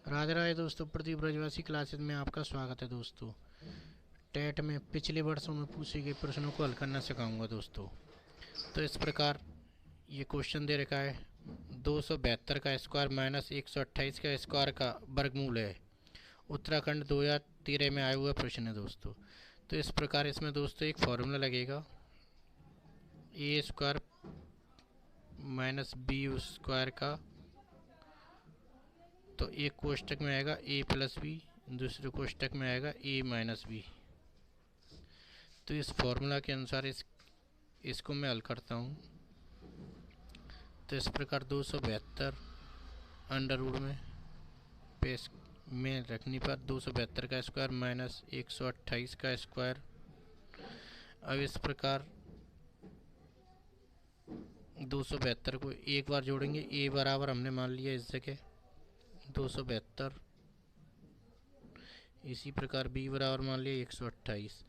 राधे राधे दोस्तों, प्रदीप ब्रजवासी क्लासेस में आपका स्वागत है दोस्तों। टेट में पिछले वर्षों में पूछे गए प्रश्नों को हल करना सिखाऊंगा दोस्तों। तो इस प्रकार ये क्वेश्चन दे रखा है। 272 का स्क्वायर माइनस 128 का स्क्वायर का वर्गमूल है। उत्तराखंड 2013 में आया हुआ प्रश्न है दोस्तों। तो इस प्रकार इसमें दोस्तों एक फॉर्मूला लगेगा, ए स्क्वायर माइनस बी स्क्वायर का। तो एक कोष्टक में आएगा ए प्लस बी, दूसरे कोष्टक में आएगा ए माइनस बी। तो इस फॉर्मूला के अनुसार इसको मैं हल करता हूँ। तो इस प्रकार 272 अंडर रूट में पेश में रखने पर 272 का स्क्वायर माइनस 128 का स्क्वायर। अब इस प्रकार 272 को एक बार जोड़ेंगे, ए बराबर हमने मान लिया इस जगह 272। इसी प्रकार बी बराबर मान लिया 128।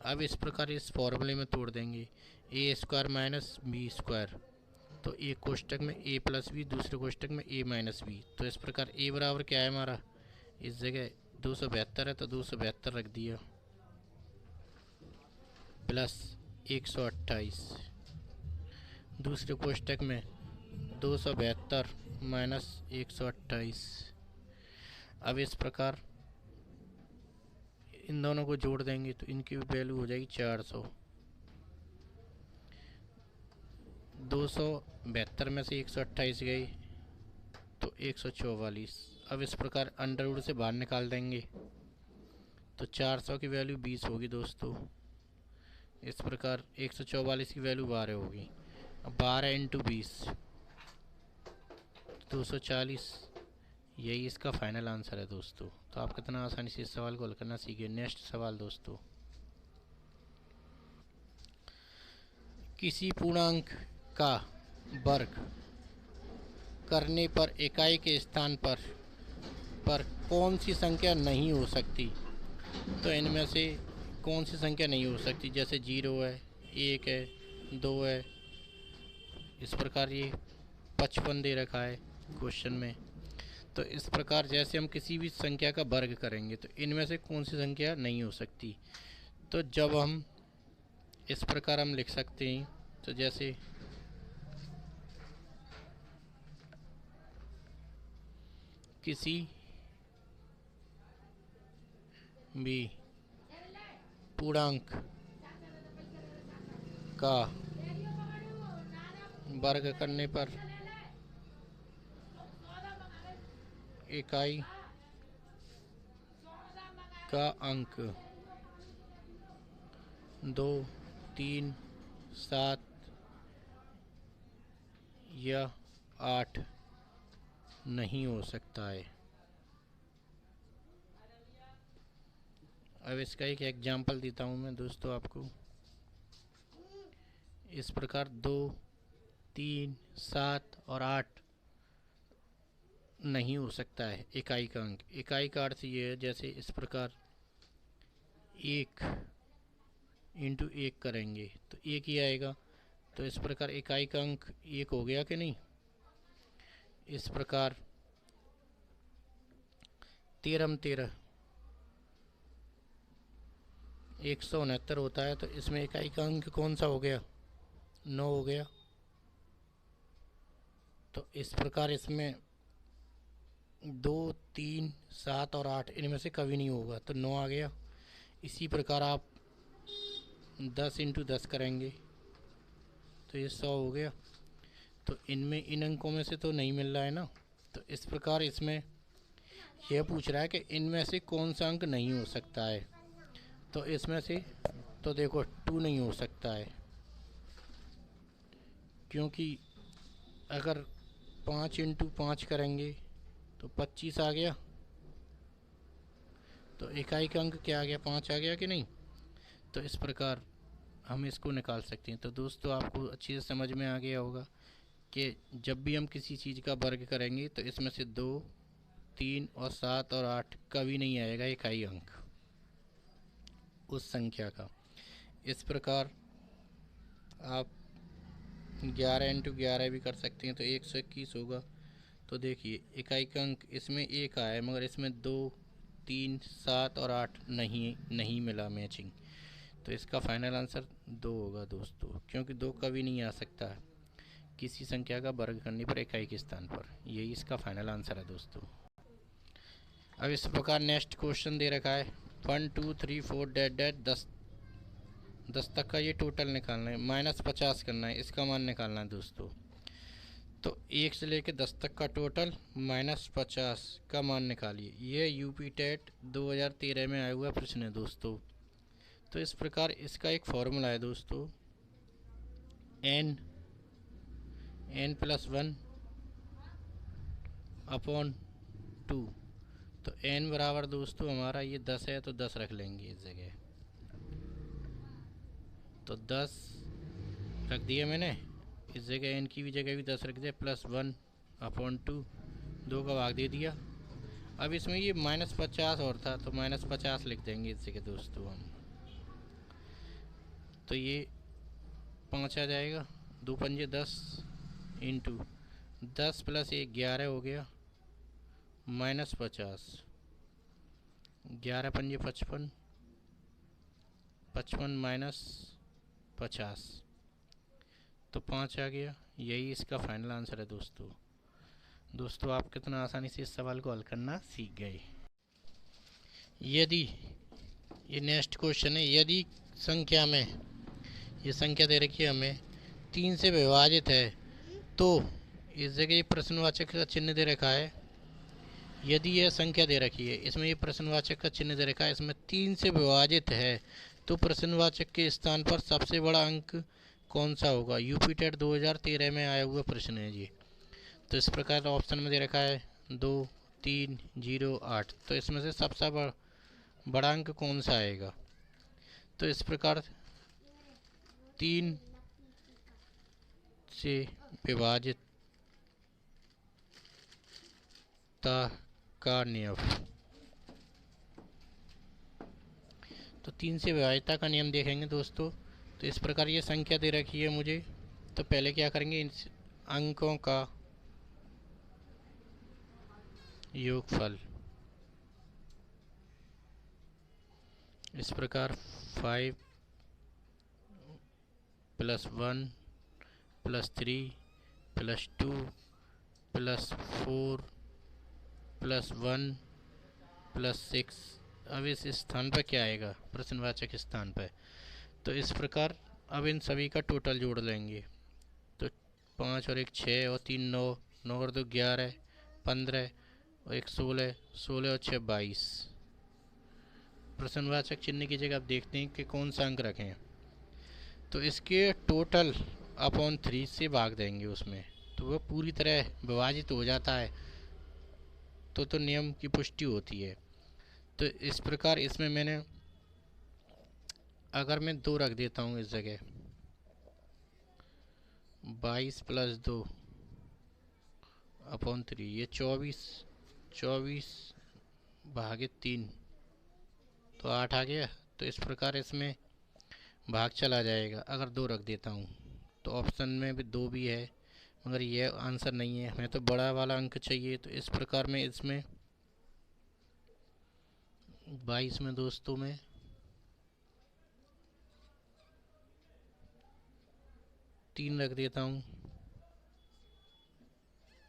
अब इस प्रकार इस फॉर्मूले में तोड़ देंगे, ए स्क्वायर माइनस बी स्क्वायर। तो एक कोष्टक में ए प्लस बी, दूसरे कोष्टक में ए माइनस बी। तो इस प्रकार ए बराबर क्या है हमारा, इस जगह 272 है तो 272 रख दिया, प्लस 128। दूसरे कोष्टक में 272 माइनस 128। अब इस प्रकार इन दोनों को जोड़ देंगे तो इनकी वैल्यू हो जाएगी 400। 272 में से 128 गई तो 144। अब इस प्रकार अंडर रूट से बाहर निकाल देंगे तो 400 की वैल्यू 20 होगी दोस्तों। इस प्रकार 144 की वैल्यू 12 होगी। अब 12 इंटू 20 240, यही इसका फाइनल आंसर है दोस्तों। तो आप कितना आसानी से इस सवाल को हल करना सीखे। नेक्स्ट सवाल दोस्तों, किसी पूर्णांक का वर्ग करने पर इकाई के स्थान पर कौन सी संख्या नहीं हो सकती। तो इनमें से कौन सी संख्या नहीं हो सकती, जैसे 0 है, 1 है, 2 है। इस प्रकार ये 55 दे रखा है क्वेश्चन में। तो इस प्रकार जैसे हम किसी भी संख्या का वर्ग करेंगे तो इनमें से कौन सी संख्या नहीं हो सकती। तो जब हम इस प्रकार हम लिख सकते हैं, तो जैसे किसी भी पूर्णांक का वर्ग करने पर इकाई का अंक 2, 3, 7 या 8 नहीं हो सकता है। अब इसका एक एग्जाम्पल देता हूँ मैं दोस्तों आपको। इस प्रकार 2, 3, 7 और 8 नहीं हो सकता है इकाई का अंक। इकाई का अर्थ ये है, जैसे इस प्रकार 1 इंटू 1 करेंगे तो 1 ही आएगा। तो इस प्रकार इकाई का अंक 1 हो गया कि नहीं। इस प्रकार 13 13 169 होता है, तो इसमें इकाई का अंक कौन सा हो गया, 9 हो गया। तो इस प्रकार इसमें 2, 3, 7 और 8 इनमें से कभी नहीं होगा, तो 9 आ गया। इसी प्रकार आप 10 इंटू 10 करेंगे तो ये 100 हो गया। तो इनमें इन अंकों में से तो नहीं मिल रहा है ना। तो इस प्रकार इसमें यह पूछ रहा है कि इनमें से कौन सा अंक नहीं हो सकता है। तो इसमें से तो देखो 2 नहीं हो सकता है, क्योंकि अगर 5 इंटू 5 करेंगे तो 25 आ गया। तो इकाई का अंक क्या आ गया, 5 आ गया कि नहीं। तो इस प्रकार हम इसको निकाल सकते हैं। तो दोस्तों आपको अच्छी से समझ में आ गया होगा कि जब भी हम किसी चीज़ का वर्ग करेंगे तो इसमें से 2, 3 और 7 और 8 कभी नहीं आएगा इकाई अंक उस संख्या का। इस प्रकार आप 11 इंटू 11 भी कर सकते हैं, तो 121 होगा। तो देखिए इकाई का अंक इसमें 1 आया है, मगर इसमें 2, 3, 7 और 8 नहीं मिला मैचिंग। तो इसका फाइनल आंसर 2 होगा दोस्तों, क्योंकि 2 कभी नहीं आ सकता किसी संख्या का वर्ग करने पर इकाई के स्थान पर। यही इसका फाइनल आंसर है दोस्तों। अब इस प्रकार नेक्स्ट क्वेश्चन दे रखा है 1 2 3 4 डेट डेट 10 तक का ये टोटल निकालना है, -50 करना है, इसका मान निकालना है दोस्तों। तो 1 से लेकर 10 तक का टोटल -50 का मान निकालिए। ये यूपी टेट 2013 में आया हुआ प्रश्न है दोस्तों। तो इस प्रकार इसका एक फॉर्मूला है दोस्तों, n+1 अपॉन 2। तो n बराबर दोस्तों हमारा ये 10 है, तो 10 रख लेंगे इस जगह। तो 10 रख दिया मैंने, इस जगह n की भी जगह भी 10 रख दिया, +1 अपॉन 2, 2 का भाग दे दिया। अब इसमें ये -50 और था, तो -50 लिख देंगे इस जगह दोस्तों हम। तो ये 5 आ जाएगा, 2 पंजे 10 इंटू 10 + 1 11 हो गया, -50, 11 पंजे 55, 55 -50, तो 5 आ गया। यही इसका फाइनल आंसर है दोस्तों आप कितना आसानी से इस सवाल को हल करना सीख गए। यदि ये नेक्स्ट क्वेश्चन है, यदि संख्या में ये संख्या दे रखी है हमें 3 से विभाजित है, तो इस जगह ये प्रश्नवाचक का चिन्ह दे रखा है। यदि यह संख्या दे रखी है, इसमें ये प्रश्नवाचक का चिन्ह दे रखा है, इसमें 3 से विभाजित है, तो प्रश्नवाचक के स्थान पर सबसे बड़ा अंक कौन सा होगा? यूपी टेट 2013 में आया हुआ प्रश्न है जी। तो इस प्रकार ऑप्शन में दे रखा है 2, 3, 0, 8। तो इसमें से सबसे बड़ा अंक कौन सा आएगा? तो इस प्रकार 3 से विभाजित का नियम। तो 3 से विभाज्यता का नियम देखेंगे दोस्तों। तो इस प्रकार ये संख्या दे रखी है मुझे, तो पहले क्या करेंगे, इन अंकों का योगफल। इस प्रकार 5 + 1 + 3 + 2 + 4 + 1 + 6। अब इस स्थान पर क्या आएगा? प्रश्नवाचक स्थान पर। तो इस प्रकार अब इन सभी का टोटल जोड़ लेंगे। तो 5 और 1 6 और 3 9, 9 और 2 11, 15 और 1 16, 16 और 6 22। प्रश्नवाचक चिन्ह की जगह आप देखते हैं कि कौन सा अंक रखें। तो इसके टोटल अपॉन 3 से भाग देंगे उसमें, तो वह पूरी तरह विभाजित हो जाता है, तो नियम की पुष्टि होती है। तो इस प्रकार इसमें मैंने अगर मैं 2 रख देता हूँ इस जगह, 22 + 2 अपॉन 3, ये 24 भागित 3, तो 8 आ गया। तो इस प्रकार इसमें भाग चला जाएगा। अगर 2 रख देता हूँ, तो ऑप्शन में भी 2 भी है, मगर यह आंसर नहीं है, हमें तो बड़ा वाला अंक चाहिए। तो इस प्रकार में इसमें 22 में दोस्तों में 3 रख देता हूँ,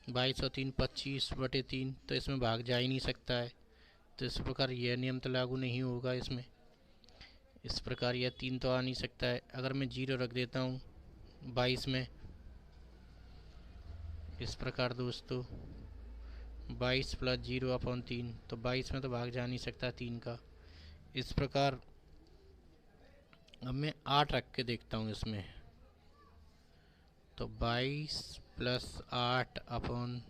22 और 3 25/3, तो इसमें भाग जा ही नहीं सकता है। तो इस प्रकार यह नियम तो लागू नहीं होगा इसमें। इस प्रकार यह 3 तो आ नहीं सकता है। अगर मैं 0 रख देता हूँ 22 में, इस प्रकार दोस्तों 22 + 0 अपॉन 3, तो 22 में तो भाग जा नहीं सकता 3 का। इस प्रकार अब मैं 8 रख के देखता हूँ इसमें, तो 22 + 8 अपॉन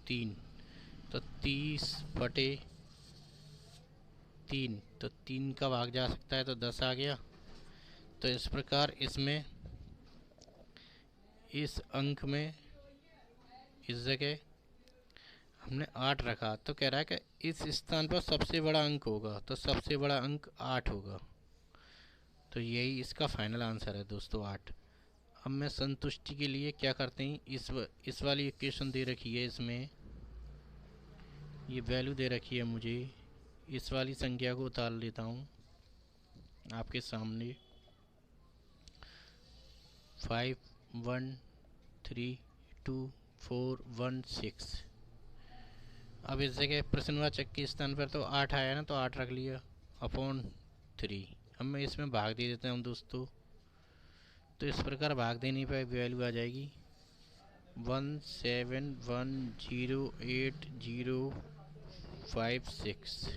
3, तो 30/3, तो 3 का भाग जा सकता है, तो 10 आ गया। तो इस प्रकार इसमें इस अंक में इस जगह हमने 8 रखा, तो कह रहा है कि इस स्थान पर सबसे बड़ा अंक होगा, तो सबसे बड़ा अंक 8 होगा। तो यही इसका फाइनल आंसर है दोस्तों, 8। अब मैं संतुष्टि के लिए क्या करते हैं, इस वाली इक्वेशन दे रखी है इसमें ये वैल्यू दे रखी है मुझे, इस वाली संख्या को उतार लेता हूँ आपके सामने। 513246। अब इस जगह प्रश्नवाचक के स्थान पर तो 8 आया ना, तो 8 रख लिया अपॉन 3। अब मैं इसमें भाग दे देता हूँ दोस्तों। तो इस प्रकार भाग देने पर वैल्यू आ जाएगी 17108056।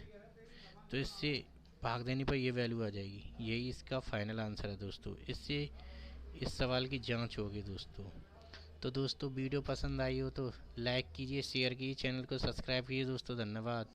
तो इससे भाग देने पर ये वैल्यू आ जाएगी। यही इसका फाइनल आंसर है दोस्तों। इससे इस सवाल की जांच होगी दोस्तों। तो दोस्तों वीडियो पसंद आई हो तो लाइक कीजिए, शेयर कीजिए, चैनल को सब्सक्राइब कीजिए दोस्तों। धन्यवाद।